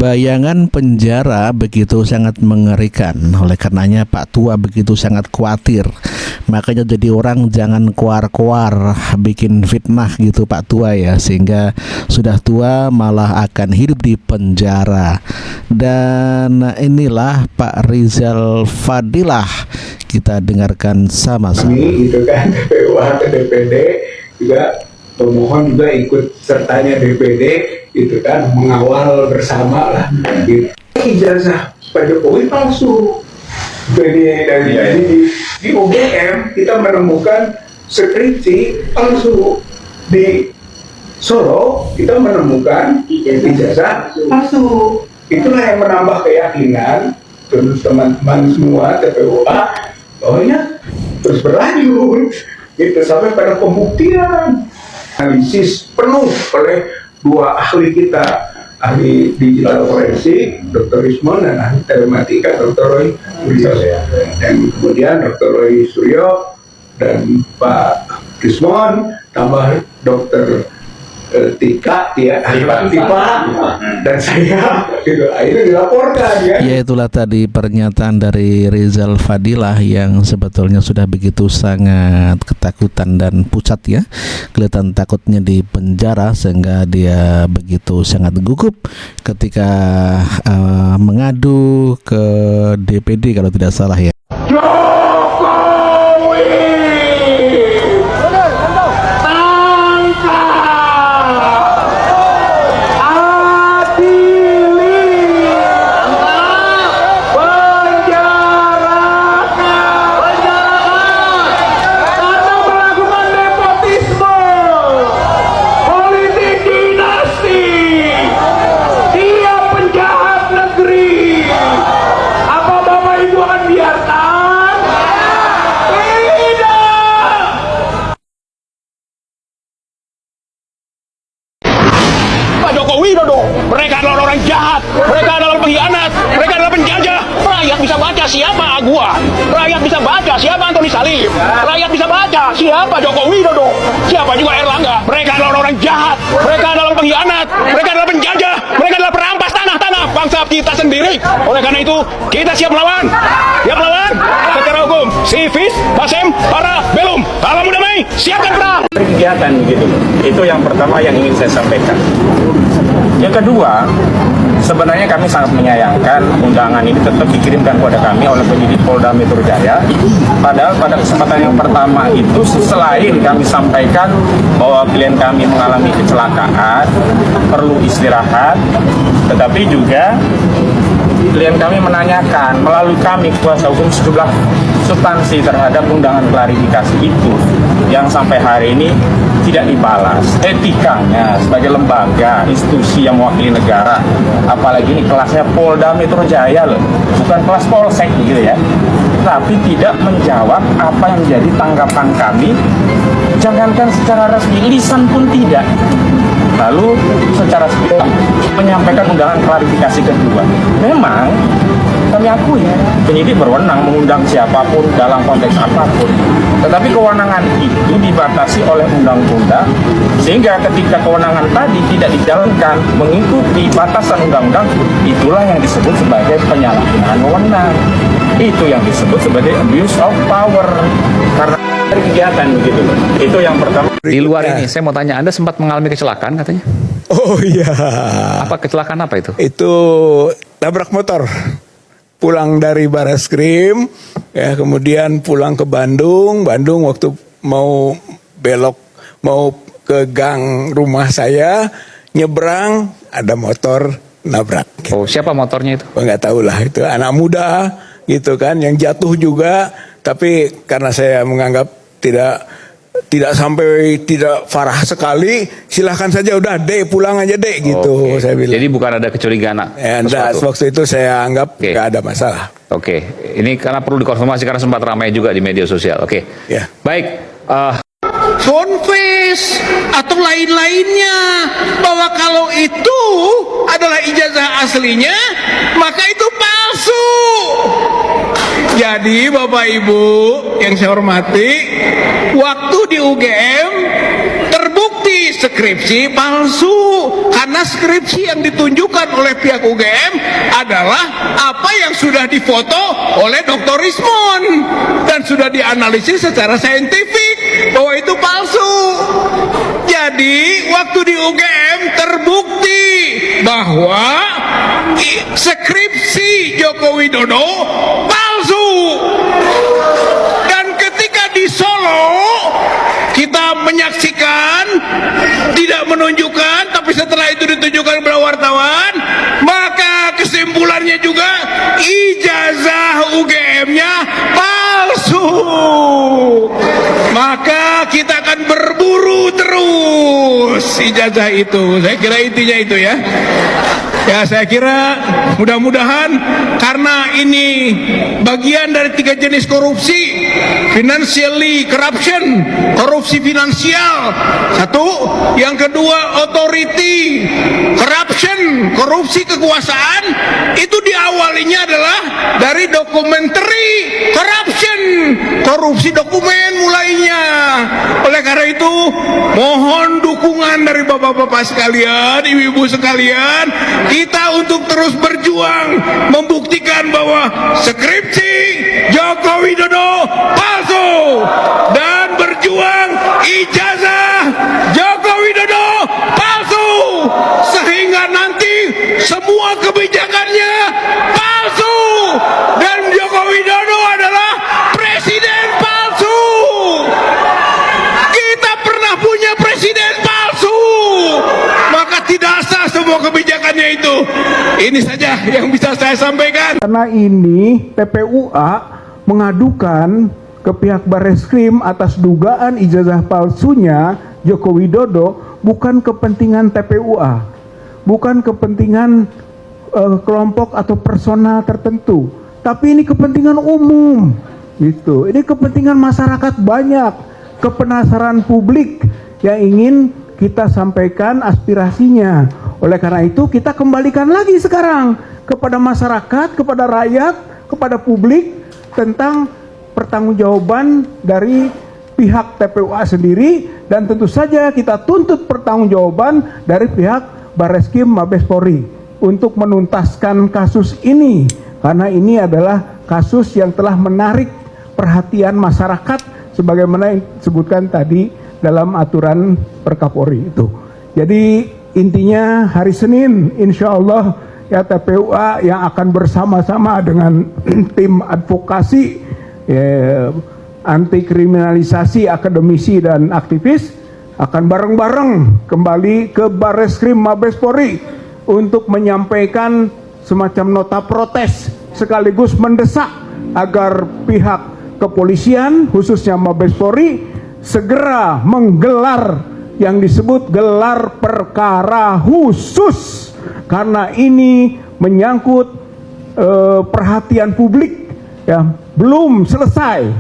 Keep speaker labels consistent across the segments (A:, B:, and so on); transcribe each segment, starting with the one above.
A: Bayangan penjara begitu sangat mengerikan. Oleh karenanya Pak Tua begitu sangat khawatir. Makanya jadi orang jangan koar-koar bikin fitnah gitu Pak Tua ya, sehingga sudah tua malah akan hidup di penjara. Dan inilah Pak Rizal Fadilah, kita dengarkan sama-sama.
B: Gitu kan, KPU atau DPD juga pemohon juga ikut sertanya DPD gitu kan, mengawal bersama lah gitu. Ijazah Pak Jokowi palsu. Jadi di UGM kita menemukan skripsi palsu, di Solo kita menemukan ijazah palsu. Itulah yang menambah keyakinan terus teman-teman semua TPUA bahwa ya terus berlanjut gitu sampai pada pembuktian. Analisis penuh oleh dua ahli kita, ahli digital forensik Dr. Rismon dan ahli telematika Dr. Roy Suryo, dan kemudian Dr. Roy Suryo dan Pak Rismon tambah Dr. Tipa dan saya gitu, akhirnya dilaporkan ya.
A: Ya, itulah tadi pernyataan dari Rizal Fadilah yang sebetulnya sudah begitu sangat ketakutan dan pucat ya, kelihatan takutnya di penjara sehingga dia begitu sangat gugup ketika mengadu ke DPD kalau tidak salah ya.
C: Mereka adalah orang jahat, mereka adalah pengkhianat, mereka adalah penjajah. Rakyat bisa baca siapa Agua, rakyat bisa baca siapa Antoni Salim, rakyat bisa baca siapa Joko Widodo, siapa juga Erlangga. Mereka adalah orang jahat, mereka adalah pengkhianat, mereka adalah penjajah, mereka adalah perampas tanah-tanah bangsa kita sendiri. Oleh karena itu kita siap melawan, secara hukum. Sivis, Basem, para belum. Kalau mau damai, siapkan perang.
D: Kegiatan gitu, itu yang pertama yang ingin saya sampaikan. Yang kedua, sebenarnya kami sangat menyayangkan undangan ini tetap dikirimkan kepada kami oleh penyidik Polda Metro Jaya. Padahal pada kesempatan yang pertama itu selain kami sampaikan bahwa klien kami mengalami kecelakaan, perlu istirahat, tetapi juga klien kami menanyakan melalui kami kuasa hukum sejumlah substansi terhadap undangan klarifikasi itu yang sampai hari ini tidak dibalas. Etikanya sebagai lembaga, institusi yang mewakili negara, apalagi ini kelasnya Polda Metro Jaya loh, bukan kelas Polsek gitu ya, tapi tidak menjawab apa yang menjadi tanggapan kami, jangankan secara resmi, lisan pun tidak. Lalu secara spontan menyampaikan undangan klarifikasi kedua. Memang kami akui penyidik berwenang mengundang siapapun dalam konteks apapun, tetapi kewenangan itu dibatasi oleh undang-undang, sehingga ketika kewenangan tadi tidak dijalankan mengikuti batasan undang-undang, itulah yang disebut sebagai penyalahgunaan wewenang. Itu yang disebut sebagai abuse of power. Karena kegiatan begitu. Itu yang pertama.
E: Di luar ini, saya mau tanya, Anda sempat mengalami kecelakaan katanya?
F: Oh iya.
E: Apa kecelakaan apa itu?
F: Itu tabrak motor. Pulang dari Barreskrim, ya kemudian pulang ke Bandung. Bandung waktu mau belok, mau ke gang rumah saya, nyebrang, ada motor nabrak.
E: Oh, siapa motornya itu?
F: Nggak tahu lah, itu anak muda gitu kan, yang jatuh juga. Tapi karena saya menganggap tidak sampai tidak parah sekali, silahkan saja, udah dek pulang aja dek gitu. Saya bilang.
E: Jadi bukan ada kecurigaan.
F: Waktu itu saya anggap nggak ada masalah.
E: Oke, ini karena perlu dikonfirmasi karena sempat ramai juga di media sosial. Oke,
F: ya.
E: Baik.
G: Confess atau lain-lainnya bahwa kalau itu adalah ijazah aslinya, maka itu palsu. Jadi Bapak Ibu yang saya hormati, waktu di UGM terbukti skripsi palsu, karena skripsi yang ditunjukkan oleh pihak UGM adalah apa yang sudah difoto oleh Dr. Rismon dan sudah dianalisis secara saintifik bahwa itu palsu. Jadi waktu di UGM terbukti bahwa skripsi Joko Widodo palsu. Dan ketika di Solo kita menyaksikan, tidak menunjukkan, tapi setelah itu ditunjukkan kepada wartawan, maka kesimpulannya juga ijazah UGM-nya palsu. Maka kita akan berburu terus ijazah itu. Saya kira intinya itu ya. Ya, saya kira mudah-mudahan karena ini bagian dari 3 jenis korupsi, financially corruption, korupsi finansial, satu, yang kedua authority corruption, korupsi kekuasaan, itu diawalinya adalah dari documentary corruption, korupsi dokumen mulainya. Oleh karena itu, mohon dukungan dari bapak-bapak sekalian, ibu-ibu sekalian, kita untuk terus berjuang membuktikan bahwa skripsi Joko Widodo palsu dan berjuang ijazah Joko Widodo palsu, sehingga nanti semua kebijakannya palsu dan Joko Widodo adalah presiden palsu. Kita pernah punya presiden palsu, maka tidak sah semua kebijakannya itu. Ini saja yang bisa saya sampaikan.
B: Karena ini TPUA mengadukan ke pihak Barreskrim atas dugaan ijazah palsunya Joko Widodo, bukan kepentingan TPUA, bukan kepentingan kelompok atau personal tertentu, tapi ini kepentingan umum gitu. Ini kepentingan masyarakat banyak, kepenasaran publik yang ingin kita sampaikan aspirasinya. Oleh karena itu kita kembalikan lagi sekarang kepada masyarakat, kepada rakyat, kepada publik tentang pertanggungjawaban dari pihak TPUA sendiri, dan tentu saja kita tuntut pertanggungjawaban dari pihak Barreskrim Mabes Polri untuk menuntaskan kasus ini, karena ini adalah kasus yang telah menarik perhatian masyarakat sebagaimana yang disebutkan tadi dalam aturan Perkapolri itu. Jadi intinya hari Senin insya Allah ya TPUA yang akan bersama-sama dengan tim advokasi anti kriminalisasi akademisi dan aktivis akan bareng-bareng kembali ke Barreskrim Mabes Polri untuk menyampaikan semacam nota protes sekaligus mendesak agar pihak kepolisian khususnya Mabes Polri segera menggelar yang disebut gelar perkara khusus, karena ini menyangkut perhatian publik ya. Belum selesai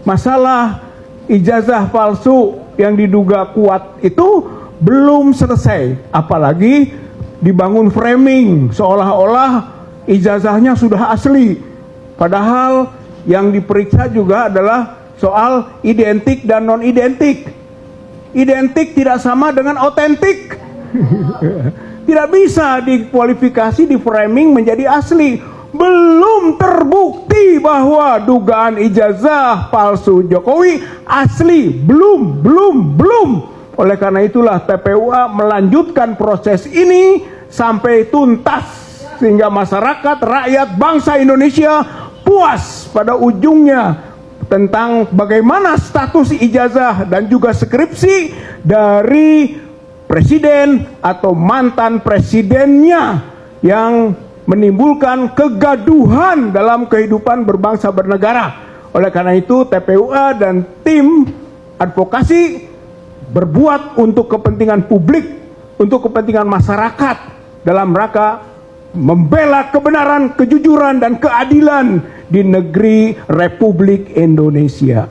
B: masalah ijazah palsu yang diduga kuat itu, belum selesai, apalagi dibangun framing seolah-olah ijazahnya sudah asli, padahal yang diperiksa juga adalah soal identik dan non identik. Identik tidak sama dengan otentik. Tidak bisa dikualifikasi, di framing menjadi asli. Belum terbukti bahwa dugaan ijazah palsu Jokowi asli. Belum. Oleh karena itulah TPUA melanjutkan proses ini sampai tuntas, sehingga masyarakat, rakyat, bangsa Indonesia puas pada ujungnya tentang bagaimana status ijazah dan juga skripsi dari presiden atau mantan presidennya yang menimbulkan kegaduhan dalam kehidupan berbangsa bernegara. Oleh karena itu TPUA dan tim advokasi berbuat untuk kepentingan publik, untuk kepentingan masyarakat dalam rangka membela kebenaran, kejujuran, dan keadilan di negeri Republik Indonesia.